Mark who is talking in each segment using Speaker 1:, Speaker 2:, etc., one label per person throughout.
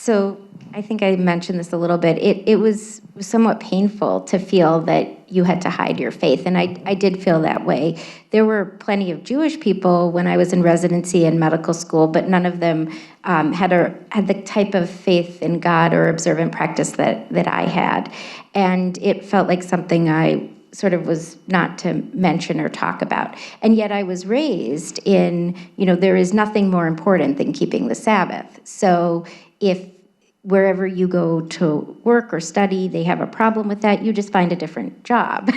Speaker 1: So I think I mentioned this a little bit. It was somewhat painful to feel that you had to hide your faith, and I did feel that way. There were plenty of Jewish people when I was in residency and medical school, but none of them had the type of faith in God or observant practice that I had, and it felt like something I sort of was not to mention or talk about. And yet I was raised in, there is nothing more important than keeping the Sabbath. So if wherever you go to work or study, they have a problem with that, you just find a different job.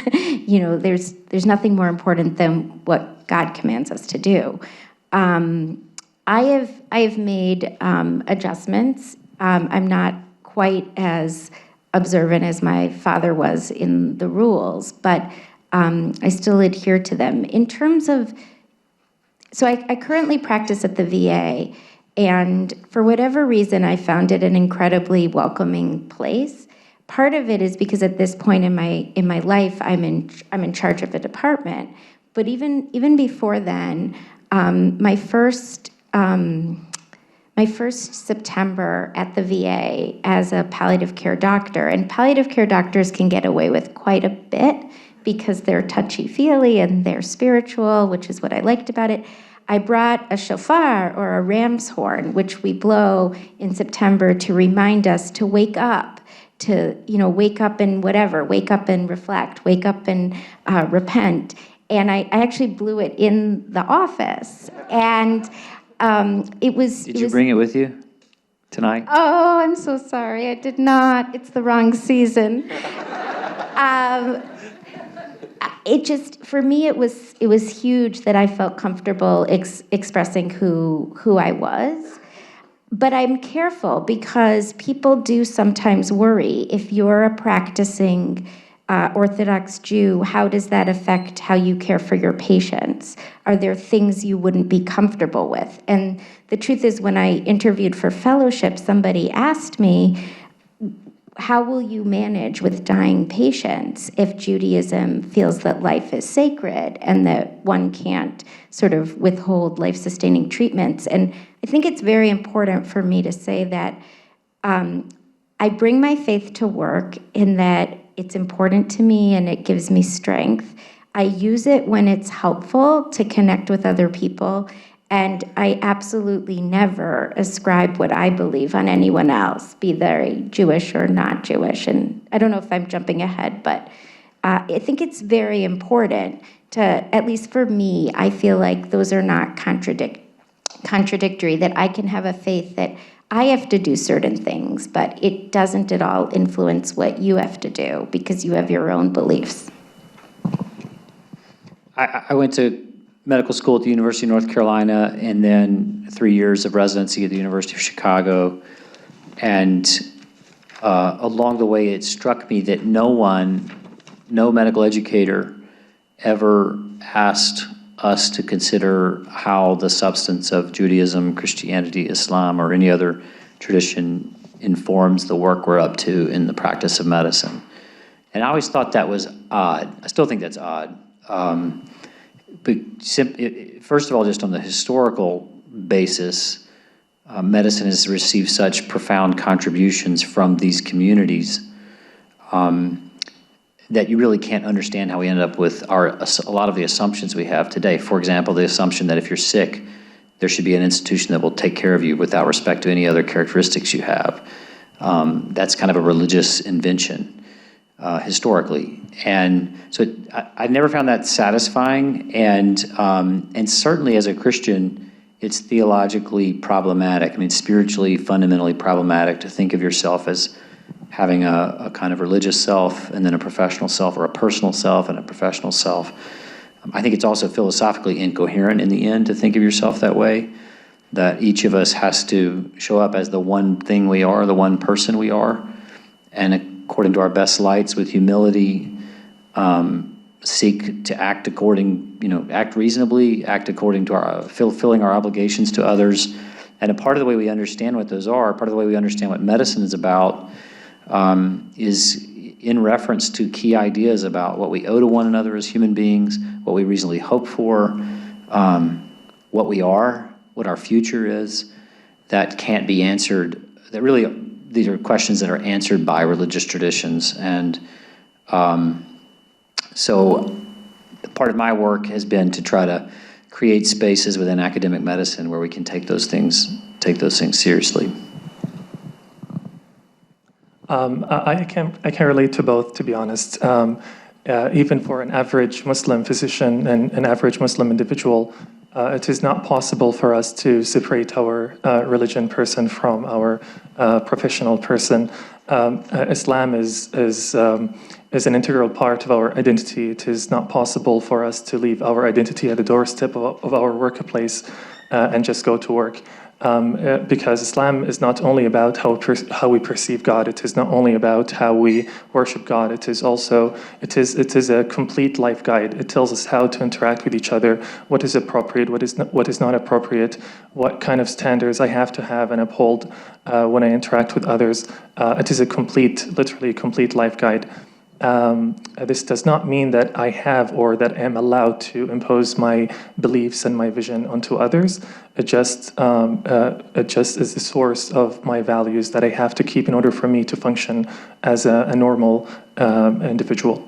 Speaker 1: There's nothing more important than what God commands us to do. I have made adjustments. I'm not quite as observant as my father was in the rules, but I still adhere to them. In terms of, so I currently practice at the VA, and for whatever reason, I found it an incredibly welcoming place. Part of it is because at this point in my life, I'm in charge of a department. But even before then, my first September at the VA as a palliative care doctor, and palliative care doctors can get away with quite a bit because they're touchy-feely and they're spiritual, which is what I liked about it. I brought a shofar or a ram's horn, which we blow in September to remind us to wake up, wake up and whatever, wake up and reflect, wake up and repent. And I actually blew it in the office. And it was...
Speaker 2: Did you bring it with you tonight?
Speaker 1: Oh, I'm so sorry. I did not. It's the wrong season. It just, for me, it was huge that I felt comfortable expressing who I was. But I'm careful because people do sometimes worry. If you're a practicing Orthodox Jew, how does that affect how you care for your patients? Are there things you wouldn't be comfortable with? And the truth is, when I interviewed for fellowship, somebody asked me, how will you manage with dying patients if Judaism feels that life is sacred and that one can't sort of withhold life-sustaining treatments? And I think it's very important for me to say that I bring my faith to work in that it's important to me and it gives me strength. I use it when it's helpful to connect with other people. And I absolutely never ascribe what I believe on anyone else, be they Jewish or not Jewish. And I don't know if I'm jumping ahead, but I think it's very important to, at least for me, I feel like those are not contradictory, that I can have a faith that I have to do certain things, but it doesn't at all influence what you have to do because you have your own beliefs.
Speaker 2: I went to medical school at the University of North Carolina, and then 3 years of residency at the University of Chicago. And along the way, it struck me that no medical educator ever asked us to consider how the substance of Judaism, Christianity, Islam, or any other tradition informs the work we're up to in the practice of medicine. And I always thought that was odd. I still think that's odd. But first of all, just on the historical basis, medicine has received such profound contributions from these communities that you really can't understand how we ended up with a lot of the assumptions we have today. For example, the assumption that if you're sick, there should be an institution that will take care of you without respect to any other characteristics you have. That's kind of a religious invention. Historically, and so I never found that satisfying, and certainly as a Christian, it's theologically problematic. I mean, spiritually, fundamentally problematic to think of yourself as having a kind of religious self, and then a professional self, or a personal self and a professional self. I think it's also philosophically incoherent in the end to think of yourself that way. That each of us has to show up as the one thing we are, the one person we are, and according to our best lights, with humility, seek to act act reasonably, act according to our, fulfilling our obligations to others. And a part of the way we understand what those are, part of the way we understand what medicine is about, is in reference to key ideas about what we owe to one another as human beings, what we reasonably hope for, what we are, what our future is, that can't be answered that really, these are questions that are answered by religious traditions. And so part of my work has been to try to create spaces within academic medicine where we can take those things seriously.
Speaker 3: I can relate to both, to be honest. Even for an average Muslim physician and an average Muslim individual, it is not possible for us to separate our religion person from our professional person. Islam is an integral part of our identity. It is not possible for us to leave our identity at the doorstep of our workplace and just go to work. Because Islam is not only about how we perceive God. It is not only about how we worship God. It is a complete life guide. It tells us how to interact with each other, what is appropriate, what is not appropriate, what kind of standards I have to have and uphold when I interact with others. It is literally a complete life guide. This does not mean that I have or that I am allowed to impose my beliefs and my vision onto others. It just is the source of my values that I have to keep in order for me to function as a normal individual.